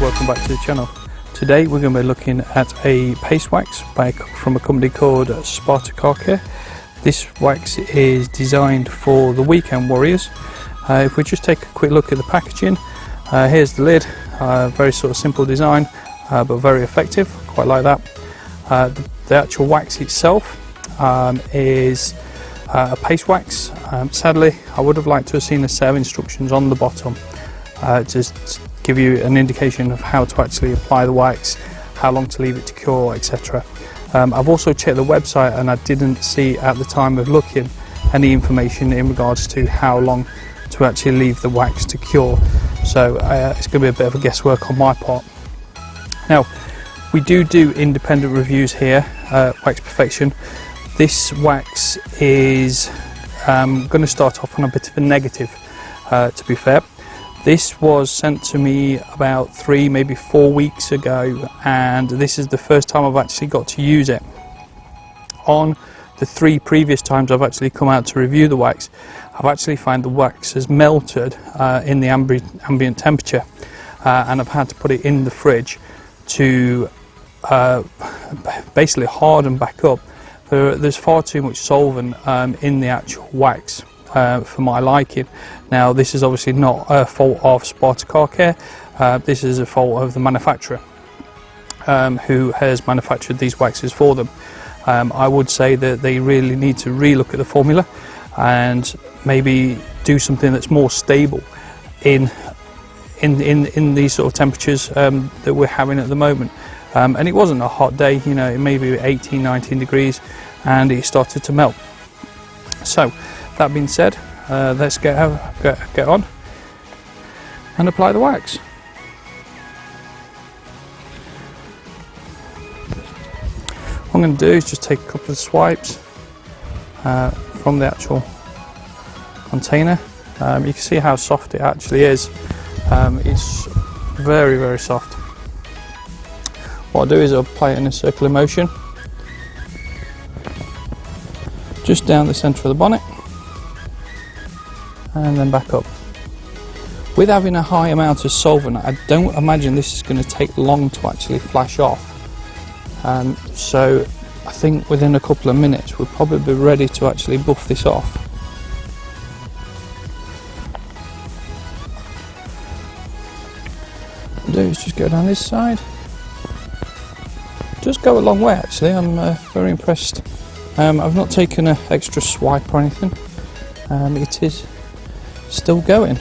welcome back to the channel. Today we're going to be looking at a paste wax from a company called Sparta Car Care. This wax is designed for the weekend warriors. If we just take a quick look at the packaging, here's the lid. Very sort of simple design, but very effective, quite like that. The actual wax itself is a paste wax. Sadly, I would have liked to have seen a set of instructions on the bottom to give you an indication of how to actually apply the wax, how long to leave it to cure, etc. I've also checked the website and I didn't see at the time of looking any information in regards to how long to actually leave the wax to cure, so it's going to be a bit of a guesswork on my part. Now, we do independent reviews here, Wax Perfection. This wax is going to start off on a bit of a negative, to be fair. This was sent to me about 3, maybe 4 weeks ago, and this is the first time I've actually got to use it. On the 3 previous times I've actually come out to review the wax, I've actually found the wax has melted in the ambient temperature, and I've had to put it in the fridge to basically harden back up. There's far too much solvent in the actual wax for my liking. Now, this is obviously not a fault of Sparta Car Care, this is a fault of the manufacturer who has manufactured these waxes for them. I would say that they really need to relook at the formula and maybe do something that's more stable in these sort of temperatures that we're having at the moment. And it wasn't a hot day, you know, it may be 18, 19 degrees and it started to melt. So that being said, let's get on and apply the wax. What I'm going to do is just take a couple of swipes from the actual container. You can see how soft it actually is. It's very, very soft. What I'll do is I'll apply it in a circular motion just down the centre of the bonnet and then back up. With having a high amount of solvent, I don't imagine this is going to take long to actually flash off, so I think within a couple of minutes we'll probably be ready to actually buff this off. What I'll do is just go down this side. Does go a long way actually. I'm very impressed. I've not taken an extra swipe or anything. It is still going. In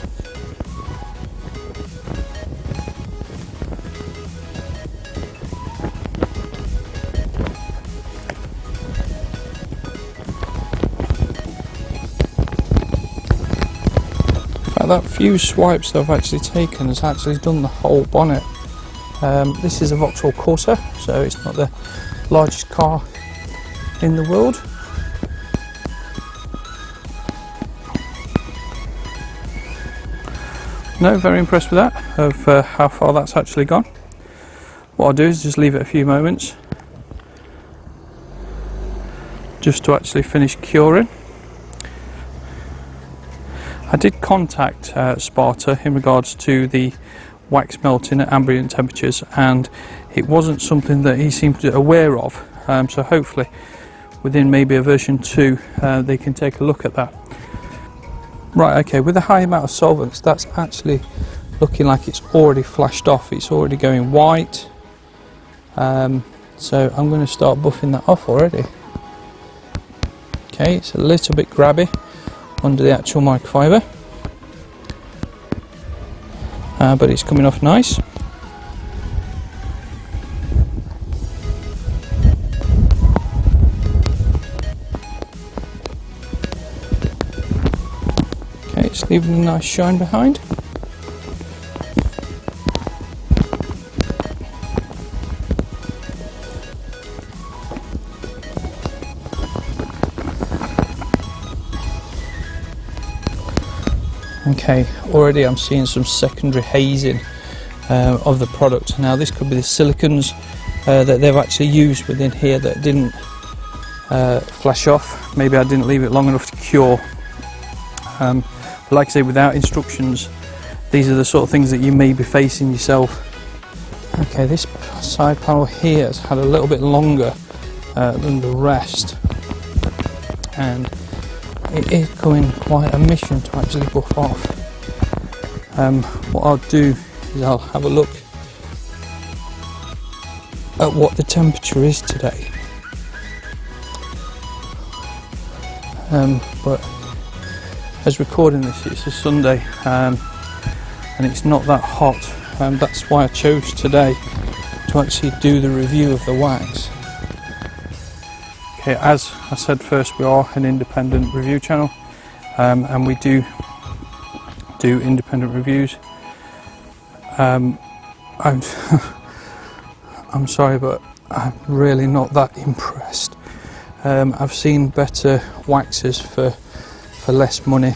fact, that few swipes that I've actually taken has actually done the whole bonnet. This is a Vauxhall Corsa, so it's not the largest car in the world. No, very impressed with that, of how far that's actually gone. What I'll do is just leave it a few moments just to actually finish curing. I did contact Sparta in regards to the wax melting at ambient temperatures, and it wasn't something that he seemed aware of, so hopefully within maybe a version 2 they can take a look at that. Right, okay, with a high amount of solvents, that's actually looking like it's already flashed off, it's already going white, so I'm going to start buffing that off already. Okay, it's a little bit grabby under the actual microfiber, but it's coming off nice. Okay, it's leaving a nice shine behind. Okay, already I'm seeing some secondary hazing of the product. Now this could be the silicons that they've actually used within here that didn't flash off. Maybe I didn't leave it long enough to cure. But like I say, without instructions, these are the sort of things that you may be facing yourself Okay, this side panel here has had a little bit longer than the rest, and it is going quite a mission to actually buff off. What I'll do is I'll have a look at what the temperature is today. But as recording this, it's a Sunday, and it's not that hot. That's why I chose today to actually do the review of the wax. Okay, as I said first, we are an independent review channel, and we do independent reviews. I'm sorry, but I'm really not that impressed. I've seen better waxes for less money,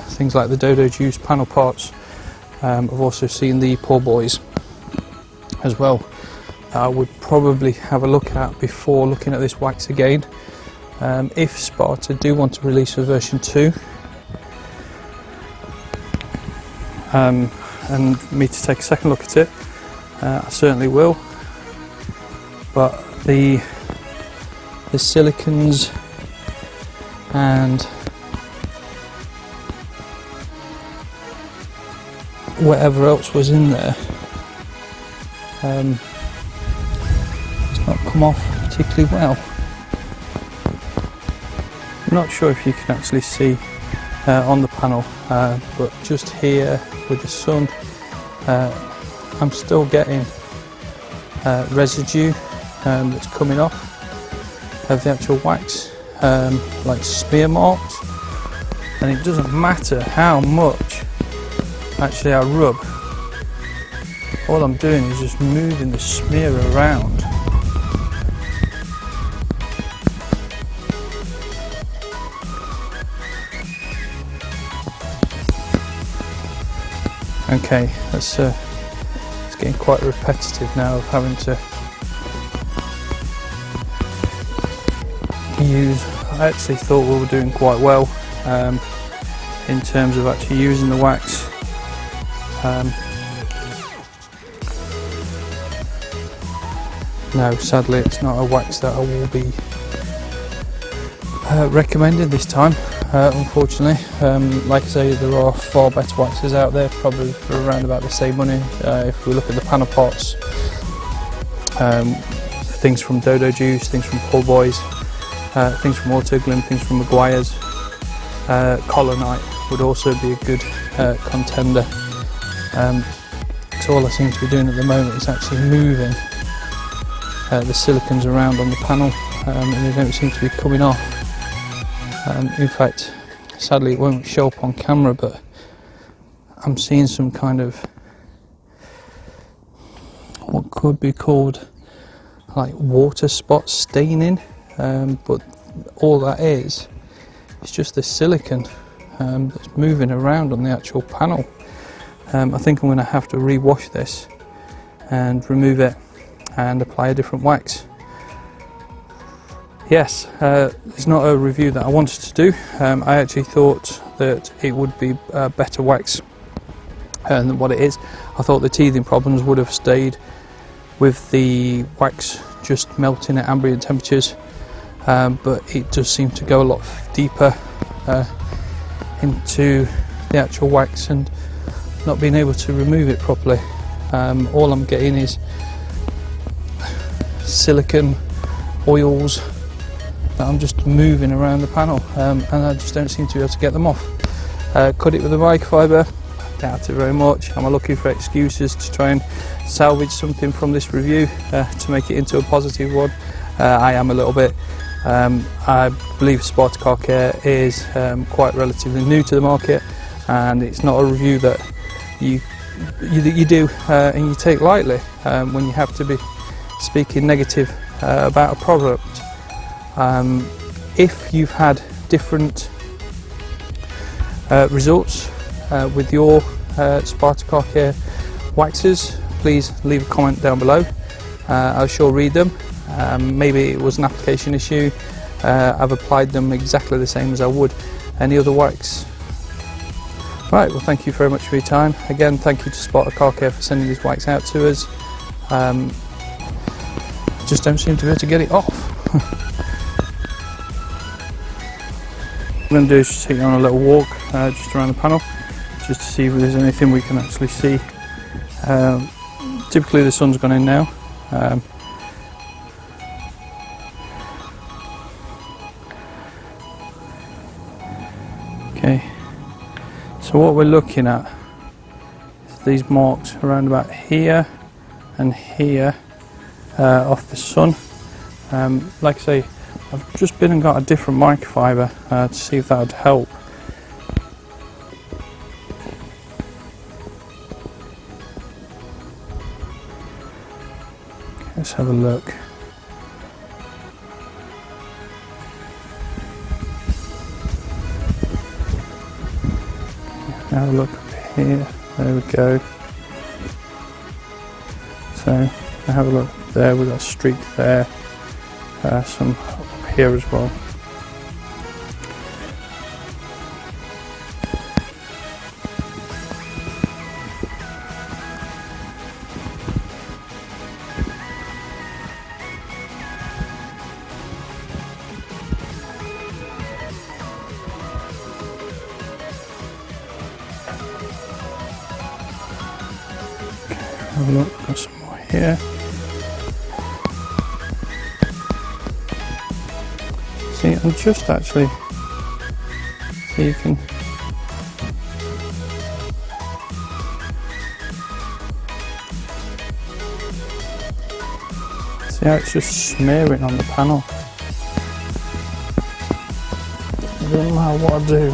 things like the Dodo Juice panel parts. I've also seen the Poor Boys as well. I would probably have a look at before looking at this wax again. If Sparta do want to release a version 2, and me to take a second look at it, I certainly will. But the silicons and whatever else was in there has not come off particularly well. I'm not sure if you can actually see on the panel, but just here with the sun, I'm still getting residue that's coming off of the actual wax, like smear marks, and it doesn't matter how much actually I rub, all I'm doing is just moving the smear around. Okay, it's getting quite repetitive now of having to use. I actually thought we were doing quite well in terms of actually using the wax. No, sadly it's not a wax that I will be recommending this time, unfortunately. Like I say, there are far better waxes out there, probably for around about the same money. If we look at the panel parts, things from Dodo Juice, things from Poor Boys, things from Autoglym, things from Maguire's, Colonite would also be a good contender. So all I seem to be doing at the moment is actually moving the silicons around on the panel, and they don't seem to be coming off. In fact, sadly it won't show up on camera, but I'm seeing some kind of what could be called like water spot staining, but all that is just the silicon that's moving around on the actual panel. I think I'm going to have to rewash this and remove it and apply a different wax. Yes, it's not a review that I wanted to do. I actually thought that it would be a better wax than what it is. I thought the teething problems would have stayed with the wax just melting at ambient temperatures, but it does seem to go a lot deeper into the actual wax and not being able to remove it properly. All I'm getting is silicone oils that I'm just moving around the panel, and I just don't seem to be able to get them off. Cut it with a microfiber, doubt it very much. I'm looking for excuses to try and salvage something from this review to make it into a positive one. I am a little bit. I believe Sparta Car Care is quite relatively new to the market, and it's not a review that you do and you take lightly when you have to be speaking negative about a product. If you've had different results with your Sparta Car Care waxes, please leave a comment down below. I'll sure read them. Maybe it was an application issue. I've applied them exactly the same as I would any other wax. Right, well, thank you very much for your time. Again, thank you to Sparta Car Care for sending this wax out to us. Just don't seem to be able to get it off. What I'm going to do is just take you on a little walk just around the panel, just to see if there's anything we can actually see. Typically the sun's gone in now. Okay, so what we're looking at is these marks around about here and here off the sun. Like I say, I've just been and got a different microfiber to see if that would help. Let's have a look. Have a look up here. There we go. So have a look there. We've got a streak there. Some up here as well. Have a look, got some more here. See, I'm just actually, see you can, see how it's just smearing on the panel. It doesn't matter what I do,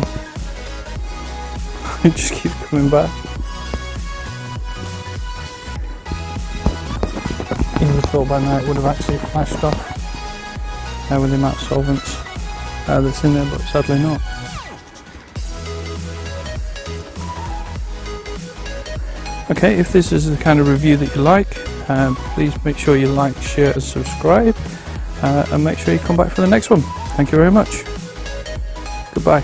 it just keeps coming back. You would have thought by now it would have actually flashed off with the amount of solvents that's in there, but sadly not. Okay, if this is the kind of review that you like, please make sure you like, share and subscribe, and make sure you come back for the next one. Thank you very much. Goodbye.